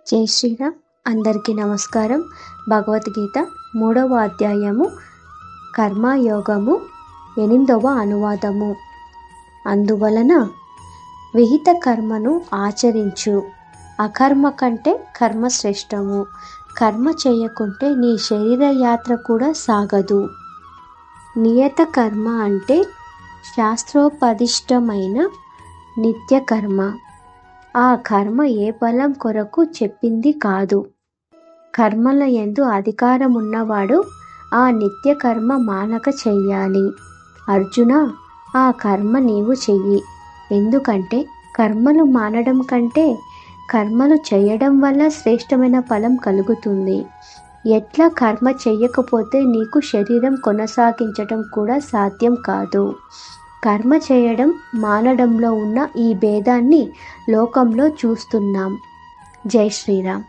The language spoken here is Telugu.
జై శ్రీరామ్. అందరికీ నమస్కారం. భగవద్గీత 3వ అధ్యాయము కర్మయోగము 8వ అనువాదము. అందువలన విహిత కర్మను ఆచరించు, అకర్మ కంటే కర్మ శ్రేష్టము. కర్మ చేయకుంటే నీ శరీర యాత్ర కూడా సాగదు. నియత కర్మ అంటే శాస్త్రోపదిష్టమైన నిత్య కర్మ. ఆ కర్మ ఏ బలం కొరకు చెప్పింది కాదు. కర్మల యందు అధికారం ఉన్నవాడు ఆ నిత్య కర్మ మానక చెయ్యాలి. అర్జున, ఆ కర్మ నీవు చెయ్యి. ఎందుకంటే కర్మలు మానడం కంటే కర్మలు చేయడం వల్ల శ్రేష్టమైన ఫలం కలుగుతుంది. ఎట్లా కర్మ చెయ్యకపోతే నీకు శరీరం కొనసాగించటం కూడా సాధ్యం కాదు. కర్మ చేయడం మానడంలో ఉన్న ఈ భేదాన్ని లోకంలో చూస్తున్నాం. జై శ్రీరామ్.